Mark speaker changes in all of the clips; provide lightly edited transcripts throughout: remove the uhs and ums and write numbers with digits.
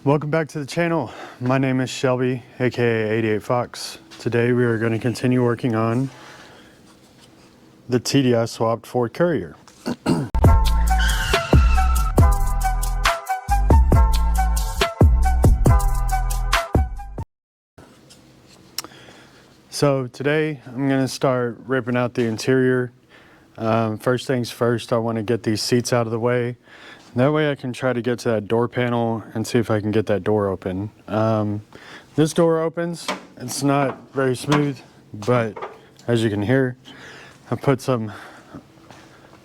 Speaker 1: Welcome back to the channel. My name is Shelby, aka 88 Fox. Today we are going to continue working on the TDI swapped Ford Courier. So today I'm going to start ripping out the interior. First things first, I want to get these seats out of the way. That way I can try to get to that door panel and see if I can get that door open. This door opens. It's not very smooth, but as you can hear, I put some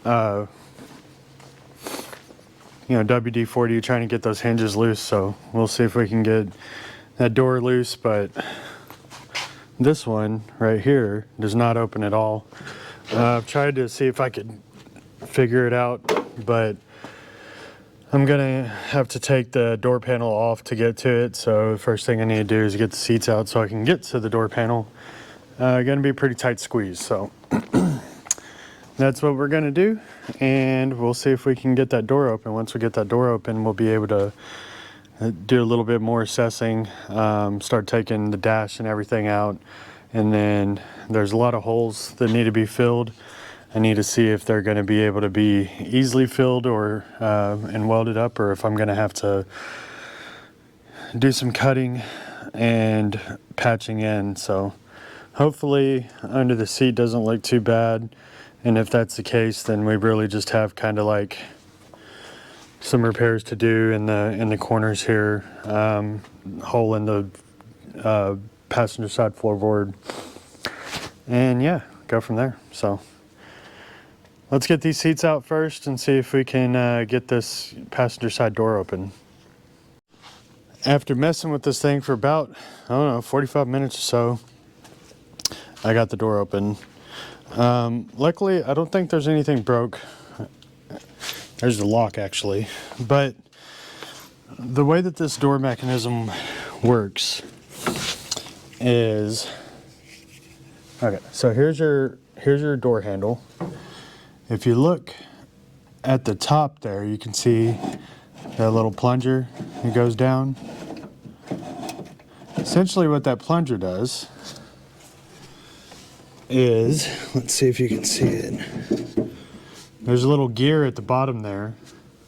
Speaker 1: WD-40 trying to get those hinges loose, so we'll see if we can get that door loose. But this one right here does not open at all. I've tried to see if I could figure it out, but I'm gonna have to take the door panel off to get to it. So the first thing I need to do is get the seats out so I can get to the door panel. Gonna be a pretty tight squeeze, so that's what we're gonna do, and we'll see if we can get that door open. Once we get that door open, we'll be able to do a little bit more assessing, start taking the dash and everything out, and then there's a lot of holes that need to be filled. I need to see if they're going to be able to be easily filled or and welded up, or if I'm going to have to do some cutting and patching in. So hopefully under the seat doesn't look too bad, and if that's the case, then we really just have kind of like some repairs to do in the corners here, hole in the passenger side floorboard, and yeah, go from there. So let's get these seats out first and see if we can get this passenger side door open. After messing with this thing for about, I don't know, 45 minutes or so, I got the door open. Luckily, I don't think there's anything broke. There's the lock actually, but the way that this door mechanism works is, okay, so here's your door handle. If you look at the top there, you can see that little plunger that goes down. Essentially what that plunger does is, let's see if you can see it. There's a little gear at the bottom there,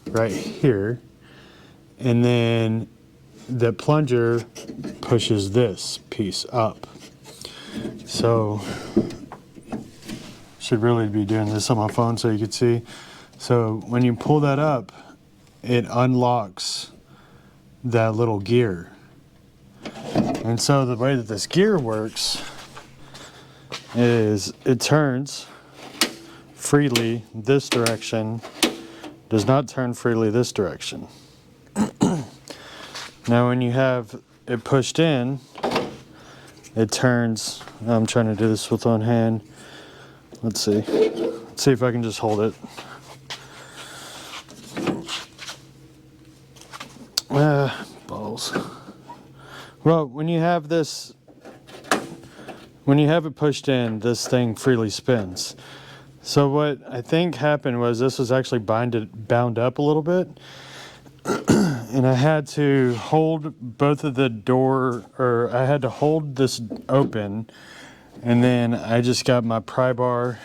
Speaker 1: right here, and then the plunger pushes this piece up. So should really be doing this on my phone so you can see. So when you pull that up, it unlocks that little gear. And so the way that this gear works is it turns freely this direction, does not turn freely this direction. Now when you have it pushed in, it turns, I'm trying to do this with one hand. Let's see if I can just hold it. Balls. Well, when you have this, when you have it pushed in, this thing freely spins. So what I think happened was this was actually bound up a little bit, and I had to hold both of the door, or I had to hold this open, and then I just got my pry bar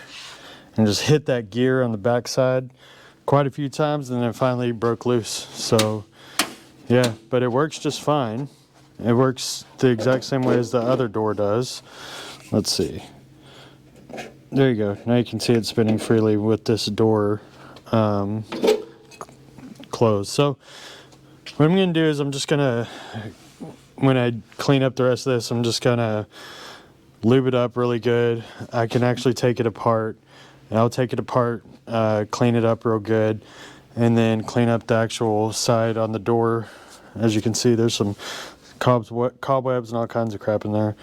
Speaker 1: and just hit that gear on the back side quite a few times, and then it finally broke loose. So yeah, but it works just fine. It works the exact same way as the other door does. Let's see. There you go. Now you can see it spinning freely with this door closed. So what I'm going to do is I'm just going to, when I clean up the rest of this, I'm just going to lube it up really good. I can actually take it apart, and I'll take it apart, clean it up real good, and then clean up the actual side on the door. As you can see, there's some cobwebs and all kinds of crap in there.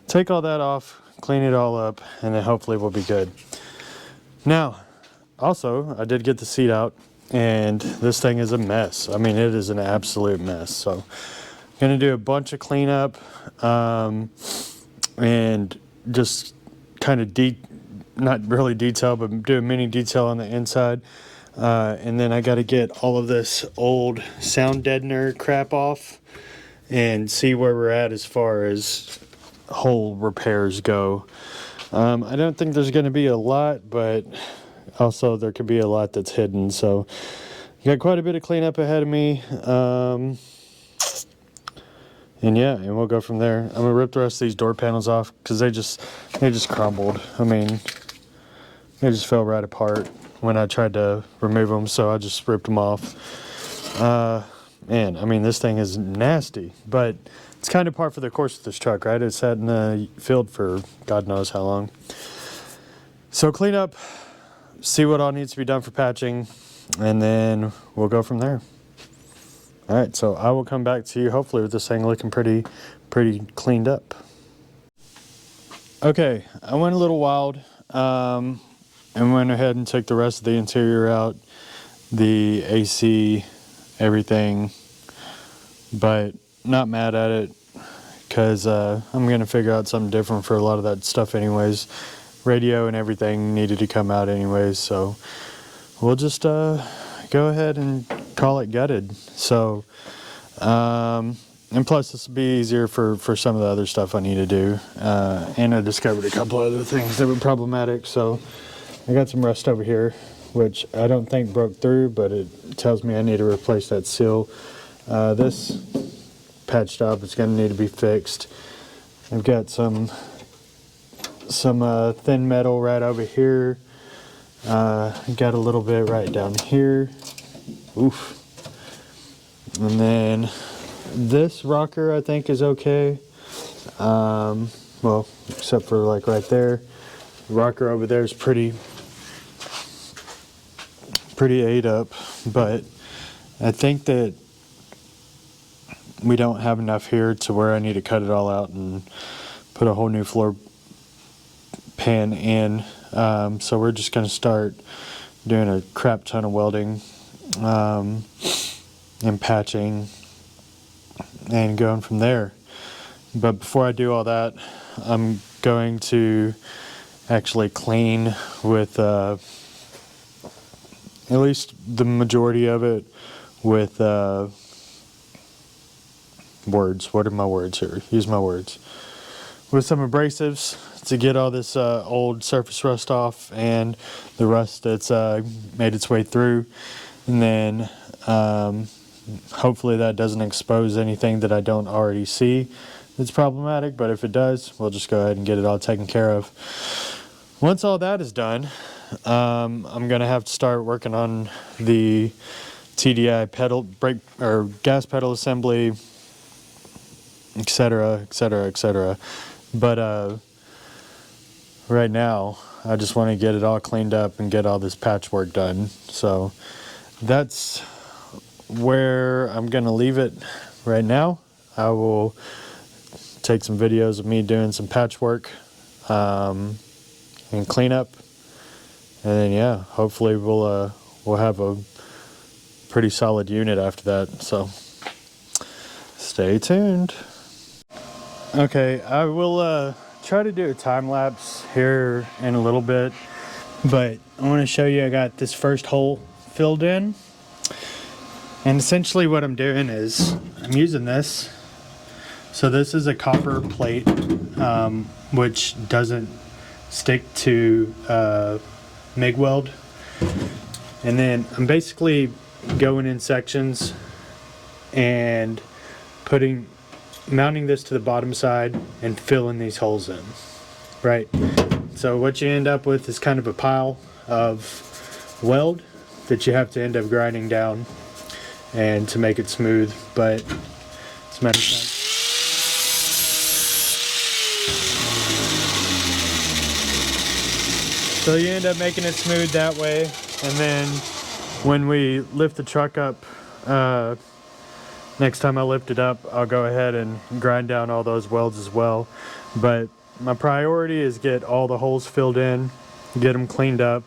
Speaker 1: Take all that off, clean it all up, and then hopefully we'll be good. Now, also, I did get the seat out, and this thing is a mess. I mean, it is an absolute mess. So I'm gonna do a bunch of cleanup, and just kind of not really detail, but do a mini detail on the inside. And then I got to get all of this old sound deadener crap off and see where we're at as far as hole repairs go. I don't think there's going to be a lot, but also there could be a lot that's hidden. So got quite a bit of cleanup ahead of me. And yeah, and we'll go from there. I'm gonna rip the rest of these door panels off because they just crumbled. I mean, they just fell right apart when I tried to remove them, so I just ripped them off. Man, I mean, this thing is nasty, but it's kind of par for the course with this truck, right? It's sat in the field for God knows how long. So clean up, see what all needs to be done for patching, and then we'll go from there. All right, so I will come back to you hopefully with this thing looking pretty cleaned up. Okay, I went a little wild and went ahead and took the rest of the interior out, the AC, everything, but not mad at it because I'm gonna figure out something different for a lot of that stuff anyways. Radio and everything needed to come out anyways, so we'll just go ahead and call it gutted. So and plus this will be easier for some of the other stuff I need to do, and I discovered a couple other things that were problematic. So I got some rust over here which I don't think broke through, but it tells me I need to replace that seal. This patched up, it's going to need to be fixed. I've got some thin metal right over here. Got a little bit right down here. Oof. And then this rocker I think is okay. Well, except for like right there. The rocker over there is pretty ate up, but I think that we don't have enough here to where I need to cut it all out and put a whole new floor pan in. So we're just going to start doing a crap ton of welding and patching and going from there. But before I do all that, I'm going to actually clean with at least the majority of it with words. What are my words here? Use my words. With some abrasives to get all this old surface rust off and the rust that's made its way through. And then hopefully that doesn't expose anything that I don't already see that's problematic, but if it does, we'll just go ahead and get it all taken care of. Once all that is done, I'm gonna have to start working on the TDI pedal, brake or gas pedal assembly, etc., etc., etc. But right now, I just want to get it all cleaned up and get all this patchwork done. So that's where I'm going to leave it right now. I will take some videos of me doing some patchwork and cleanup. And then, yeah, hopefully we'll have a pretty solid unit after that. So stay tuned. Okay, I will try to do a time lapse here in a little bit, but I want to show you I got this first hole filled in. And essentially what I'm doing is I'm using this. So this is a copper plate, which doesn't stick to MIG weld. And then I'm basically going in sections and mounting this to the bottom side and filling these holes in, right? So what you end up with is kind of a pile of weld that you have to end up grinding down and to make it smooth, but it's a matter of time. So you end up making it smooth that way, and then when we lift the truck up, next time I lift it up, I'll go ahead and grind down all those welds as well. But my priority is get all the holes filled in, get them cleaned up,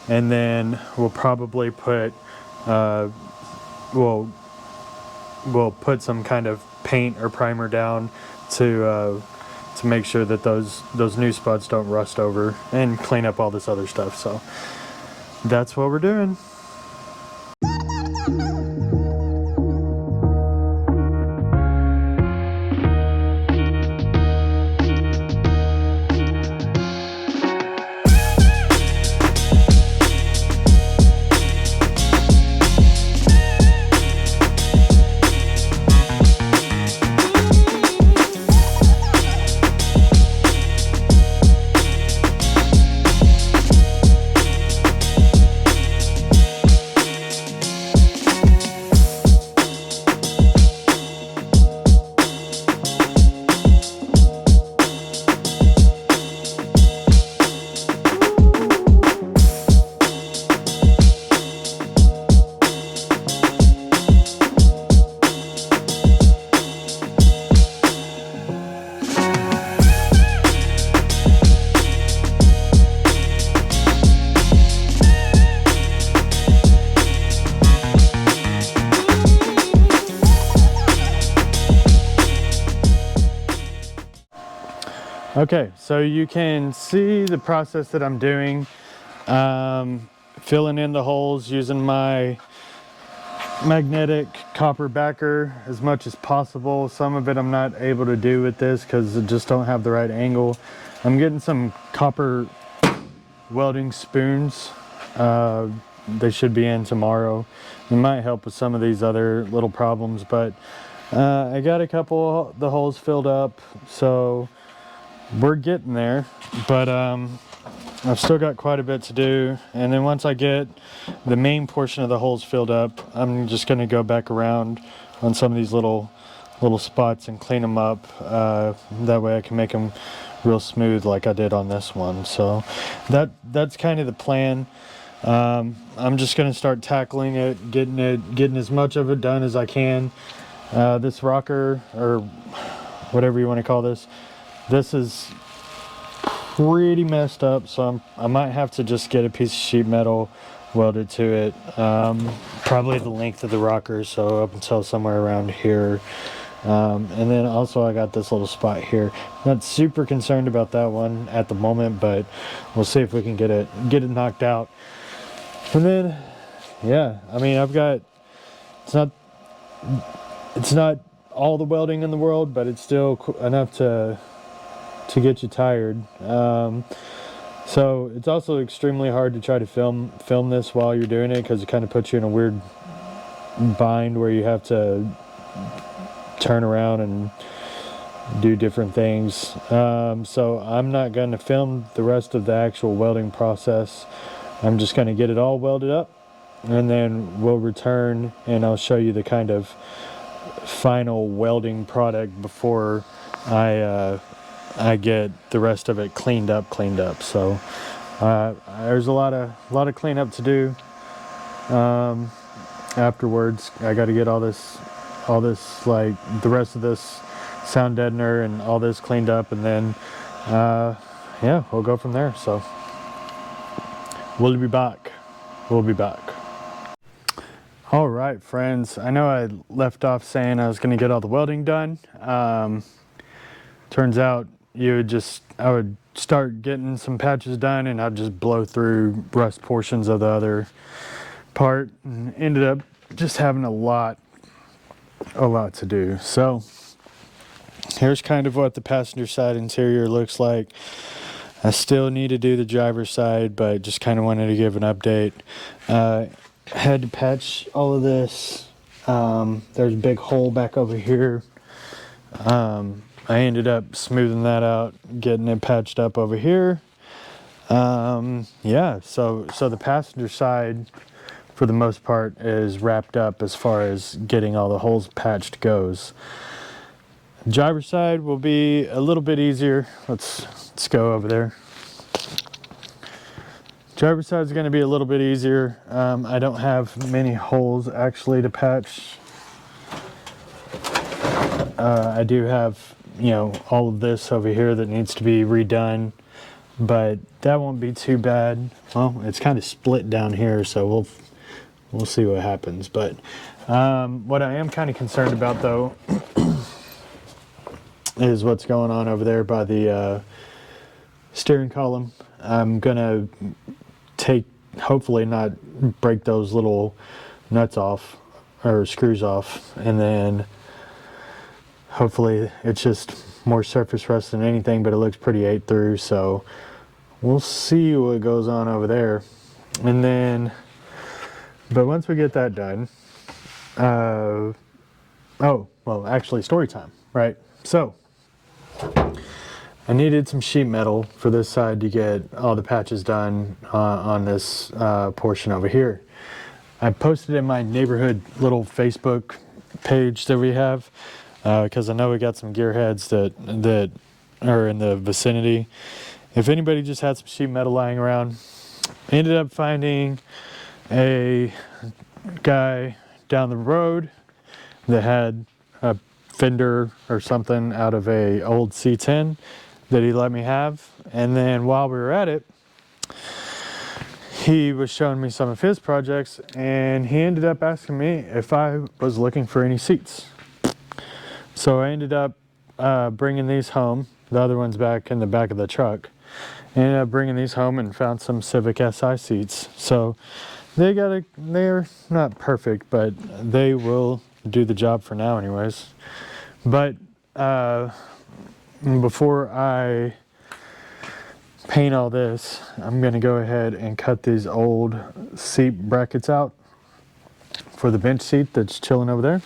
Speaker 1: and then we'll probably put we'll put some kind of paint or primer down to make sure that those new spots don't rust over, and clean up all this other stuff. So that's what we're doing. Okay, so you can see the process that I'm doing. Filling in the holes using my magnetic copper backer as much as possible. Some of it I'm not able to do with this because I just don't have the right angle. I'm getting some copper welding spoons. They should be in tomorrow. It might help with some of these other little problems, but I got a couple of the holes filled up, so we're getting there. But I've still got quite a bit to do, and then once I get the main portion of the holes filled up, I'm just going to go back around on some of these little spots and clean them up. That way I can make them real smooth like I did on this one. So that's kind of the plan. I'm just going to start tackling it, getting as much of it done as I can. This rocker, or whatever you want to call this is pretty messed up, so I might have to just get a piece of sheet metal welded to it, probably the length of the rocker, so up until somewhere around here. And then also I got this little spot here. Not super concerned about that one at the moment, but we'll see if we can get it knocked out. And then yeah, I mean, it's not all the welding in the world, but it's still enough to get you tired. So it's also extremely hard to try to film this while you're doing it, because it kind of puts you in a weird bind where you have to turn around and do different things. So I'm not going to film the rest of the actual welding process. I'm just going to get it all welded up, and then we'll return and I'll show you the kind of final welding product before I get the rest of it cleaned up. So there's a lot of cleanup to do. Afterwards, I got to get all this, like the rest of this sound deadener and all this cleaned up, and then yeah, we'll go from there. So we'll be back. All right, friends. I know I left off saying I was going to get all the welding done. Turns out I would start getting some patches done, and I'd just blow through rust portions of the other part, and ended up just having a lot to do. So here's kind of what the passenger side interior looks like. I still need to do the driver's side, but just kind of wanted to give an update. Had to patch all of this. There's a big hole back over here. I ended up smoothing that out, getting it patched up over here. Yeah, so the passenger side, for the most part, is wrapped up as far as getting all the holes patched goes. Driver's side will be a little bit easier. Let's go over there. Driver's side is going to be a little bit easier. I don't have many holes actually to patch. I do have, all of this over here that needs to be redone, but that won't be too bad. Well, it's kind of split down here, so we'll see what happens. But what I am kind of concerned about, though, is what's going on over there by the steering column. I'm gonna hopefully not break those little nuts off or screws off, and then hopefully it's just more surface rust than anything, but it looks pretty ate through, so we'll see what goes on over there. And then, but once we get that done, oh, well, actually story time, right? So I needed some sheet metal for this side to get all the patches done on this portion over here. I posted in my neighborhood little Facebook page that we have, because I know we got some gearheads that are in the vicinity. If anybody just had some sheet metal lying around, I ended up finding a guy down the road that had a fender or something out of a old C10 that he let me have. And then while we were at it, he was showing me some of his projects, and he ended up asking me if I was looking for any seats. So I ended up bringing these home. The other one's back in the back of the truck. Ended up bringing these home and found some Civic Si seats. So they're not perfect, but they will do the job for now anyways. But before I paint all this, I'm gonna go ahead and cut these old seat brackets out for the bench seat that's chilling over there.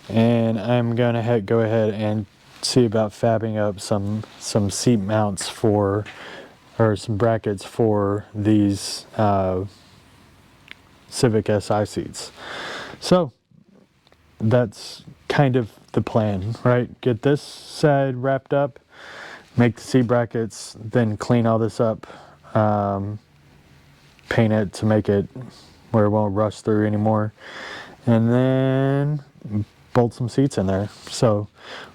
Speaker 1: And I'm gonna go ahead and see about fabbing up some seat mounts for, or some brackets for these Civic Si seats. So that's kind of the plan, right? Get this side wrapped up, make the seat brackets, then clean all this up, paint it to make it where it won't rust through anymore, and then bolt some seats in there. So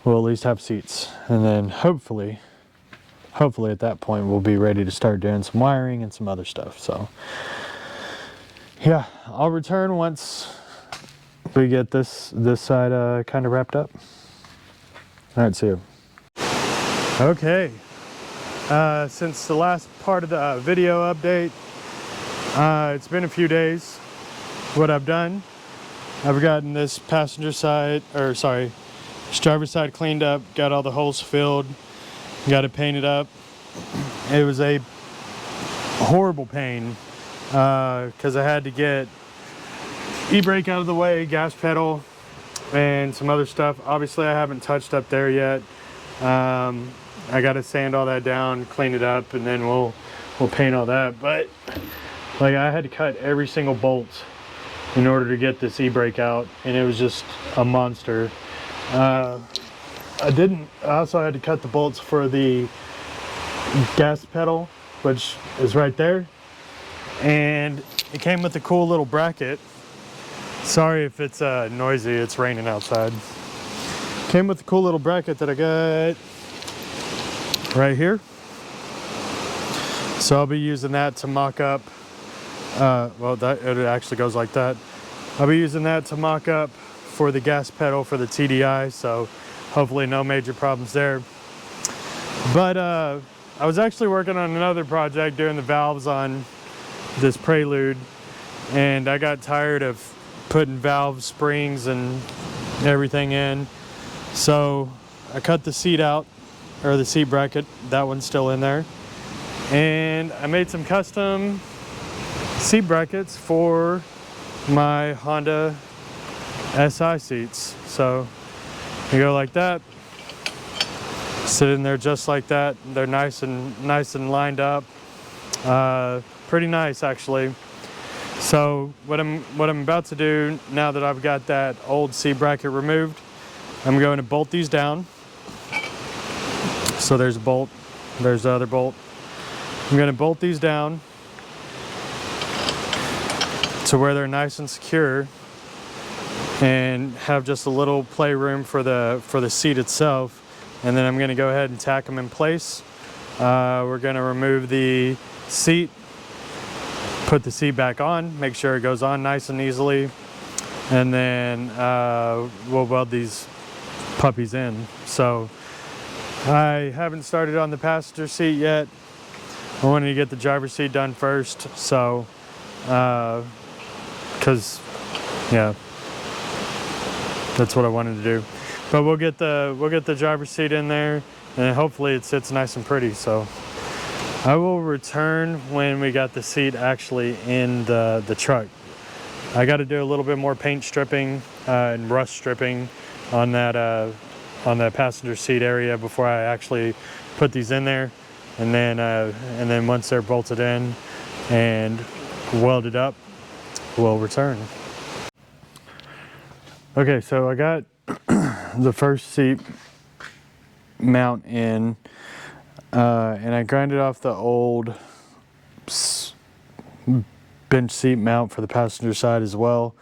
Speaker 1: we'll at least have seats, and then hopefully at that point we'll be ready to start doing some wiring and some other stuff. So yeah, I'll return once we get this side kind of wrapped up. All right, see you. Okay, since the last part of the video update, it's been a few days. What I've done, I've gotten this passenger side, or sorry, driver's side cleaned up, got all the holes filled, got it painted up. It was a horrible pain because I had to get e-brake out of the way, gas pedal, and some other stuff. Obviously I haven't touched up there yet. I got to sand all that down, clean it up, and then we'll paint all that. But like, I had to cut every single bolt in order to get this e-brake out, and it was just a monster. I also had to cut the bolts for the gas pedal, which is right there, and it came with a cool little bracket. Sorry if it's noisy, it's raining outside. Came with a cool little bracket that I got right here. So I'll be using that to mock up, it actually goes like that. I'll be using that to mock up for the gas pedal for the TDI, so hopefully no major problems there. But I was actually working on another project doing the valves on this Prelude, and I got tired of putting valve springs and everything in. So I cut the seat out, or the seat bracket, that one's still in there. And I made some custom seat brackets for my Honda SI seats. So you go like that, sit in there just like that. They're nice and lined up. Pretty nice actually. So what I'm about to do now that I've got that old seat bracket removed, I'm going to bolt these down. So there's a bolt, there's the other bolt. I'm going to bolt these down to where they're nice and secure, and have just a little play room for the seat itself. And then I'm going to go ahead and tack them in place. We're going to remove the seat, put the seat back on, make sure it goes on nice and easily, and then we'll weld these puppies in. So I haven't started on the passenger seat yet. I wanted to get the driver's seat done first, so because yeah, that's what I wanted to do. But we'll get the driver's seat in there, and hopefully it sits nice and pretty. So I will return when we got the seat actually in the truck. I got to do a little bit more paint stripping and rust stripping on that passenger seat area before I actually put these in there, and then once they're bolted in and welded up, we'll return. Okay, so I got the first seat mount in, and I grinded off the old bench seat mount for the passenger side as well.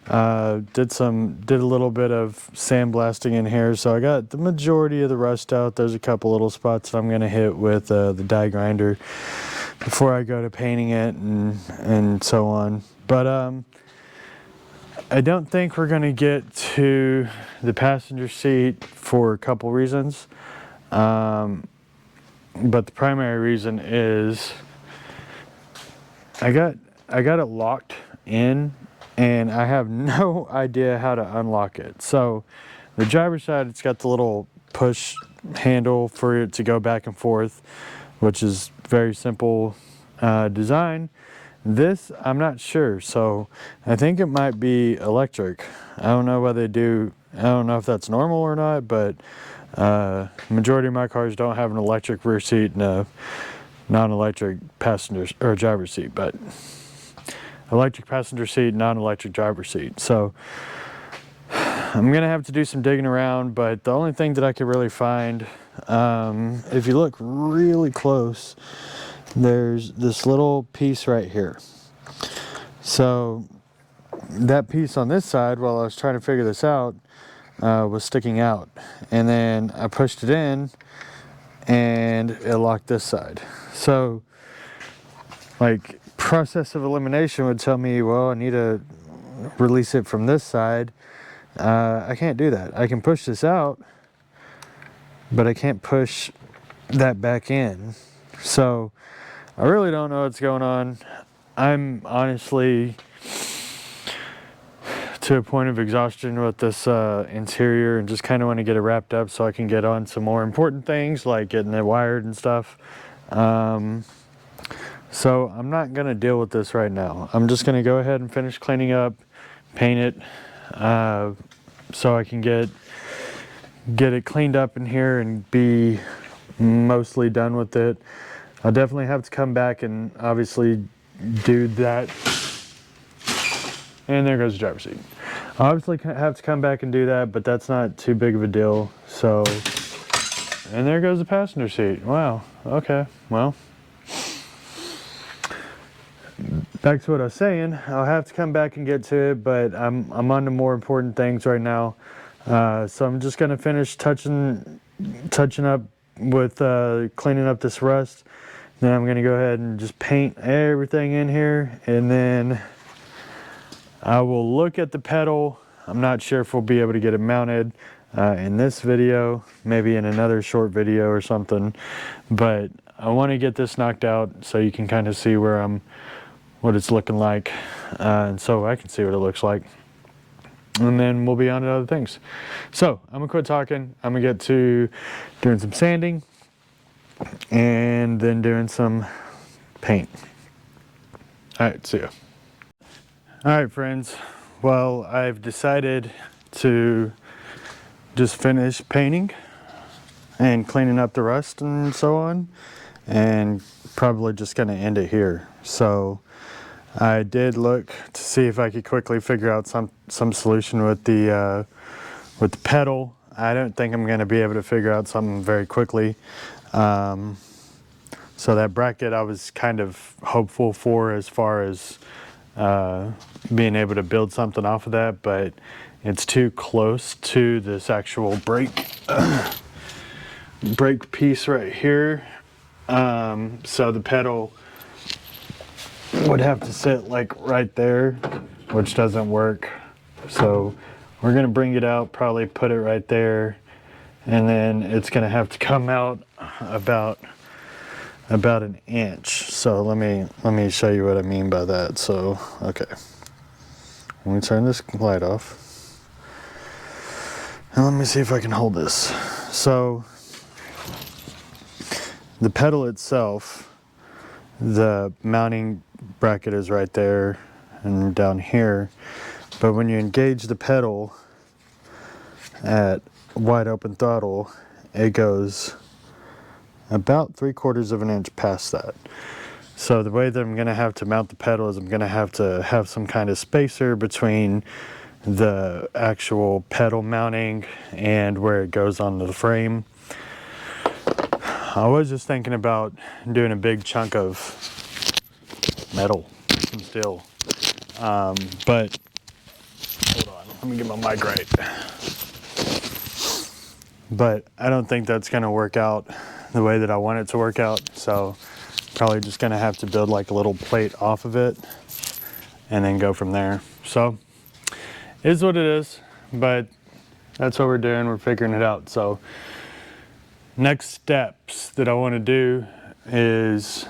Speaker 1: Did a little bit of sandblasting in here, so I got the majority of the rust out. There's a couple little spots that I'm going to hit with the die grinder before I go to painting it and so on. But I don't think we're gonna get to the passenger seat for a couple reasons. But the primary reason is I got it locked in and I have no idea how to unlock it. So the driver's side, it's got the little push handle for it to go back and forth, which is very simple design. This, I'm not sure, so I think it might be electric. I don't know whether they do, I don't know if that's normal or not, but majority of my cars don't have an electric rear seat and a non-electric passenger or driver's seat, but electric passenger seat, non-electric driver's seat. So I'm gonna have to do some digging around, but the only thing that I could really find, if you look really close, there's this little piece right here. So that piece on this side, while I was trying to figure this out, was sticking out, and then I pushed it in and it locked this side. So like process of elimination would tell me, well, I need to release it from this side. I can't do that. I can push this out, but I can't push that back in. So I really don't know what's going on. I'm honestly to a point of exhaustion with this interior and just kind of want to get it wrapped up so I can get on some more important things like getting it wired and stuff. So I'm not going to deal with this right now. I'm just going to go ahead and finish cleaning up, paint it, so I can get it cleaned up in here and be mostly done with it. I'll definitely have to come back and obviously do that. And there goes the driver's seat. I'll obviously have to come back and do that, but that's not too big of a deal. So, and there goes the passenger seat. Wow, okay, well. Back to what I was saying, I'll have to come back and get to it, but I'm on to more important things right now. So I'm just gonna finish touching up with cleaning up this rust. Then I'm gonna go ahead and just paint everything in here, and then I will look at the pedal. I'm not sure if we'll be able to get it mounted in this video, maybe in another short video or something, but I want to get this knocked out so you can kind of see what it's looking like, and so I can see what it looks like, and then we'll be on to other things. So I'm gonna quit talking. I'm gonna get to doing some sanding and then doing some paint. All right, see ya. All right, friends, well, I've decided to just finish painting and cleaning up the rust and so on, and probably just gonna end it here. So I did look to see if I could quickly figure out some solution with the pedal. I don't think I'm going to be able to figure out something very quickly. So that bracket I was kind of hopeful for as far as being able to build something off of that, but it's too close to this actual brake piece right here. So the pedal would have to sit like right there, which doesn't work. So we're gonna bring it out, probably put it right there, and then it's gonna have to come out about an inch. So let me show you what I mean by that. So okay, let me turn this light off and let me see if I can hold this. So the pedal itself, the mounting bracket is right there and down here, but when you engage the pedal at wide open throttle, it goes about 3/4 of an inch past that. So the way that I'm going to have to mount the pedal is I'm going to have some kind of spacer between the actual pedal mounting and where it goes onto the frame. I was just thinking about doing a big chunk of metal, some steel, but hold on, let me get my mic right. But I don't think that's going to work out the way that I want it to work out, so probably just going to have to build like a little plate off of it and then go from there. So is what it is, but that's what we're doing. We're figuring it out. So next steps that I want to do is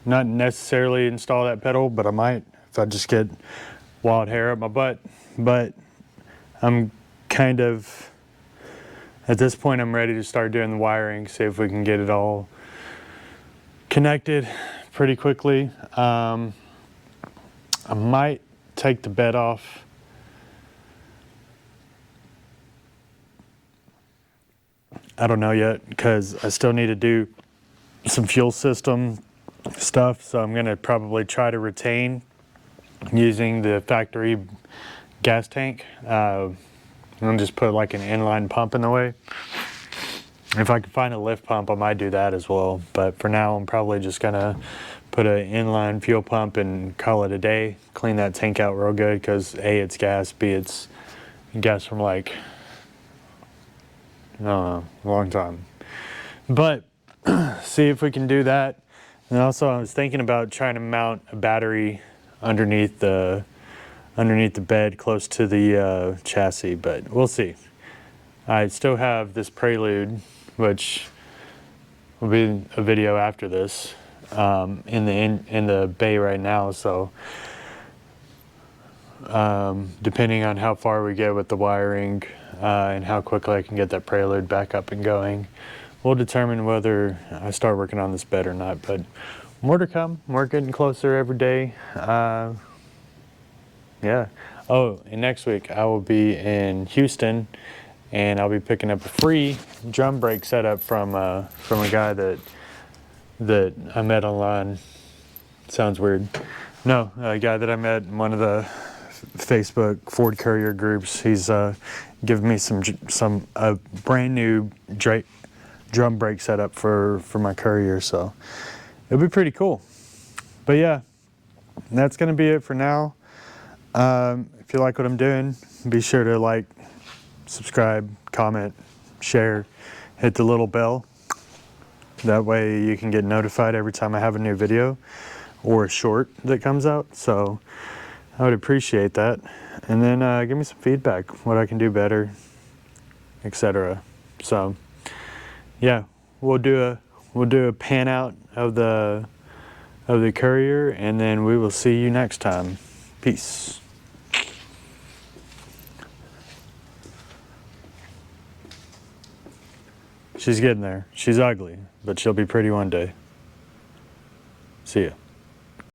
Speaker 1: not necessarily install that pedal, but I might if I just get wild hair up my butt. But I'm kind of, at this point, I'm ready to start doing the wiring, see if we can get it all connected pretty quickly. I might take the bed off. I don't know yet, because I still need to do some fuel system stuff, so I'm going to probably try to retain using the factory gas tank. I'm just put like an inline pump in the way. If I can find a lift pump, I might do that as well, but for now I'm probably just gonna put an inline fuel pump and call it a day. Clean that tank out real good, because A, it's gas, B, it's gas from like, I don't know, a long time. But see if we can do that. And also I was thinking about trying to mount a battery underneath the bed close to the chassis, but we'll see. I still have this Prelude, which will be a video after this, in the bay right now. So depending on how far we get with the wiring and how quickly I can get that Prelude back up and going, will determine whether I start working on this bed or not. But more to come. We're getting closer every day. Yeah. Oh, and next week I will be in Houston, and I'll be picking up a free drum brake setup from a guy that I met online. Sounds weird. No, a guy that I met in one of the Facebook Ford Courier groups. He's given me a brand new drum brake setup for my Courier, so it'll be pretty cool. But yeah, that's gonna be it for now. If you like what I'm doing, be sure to like, subscribe, comment, share, hit the little bell. That way you can get notified every time I have a new video or a short that comes out. So I would appreciate that. And then give me some feedback, what I can do better, etc. So yeah, we'll do a pan out of the Courier, and then we will see you next time. Peace. She's getting there. She's ugly, but she'll be pretty one day. See ya.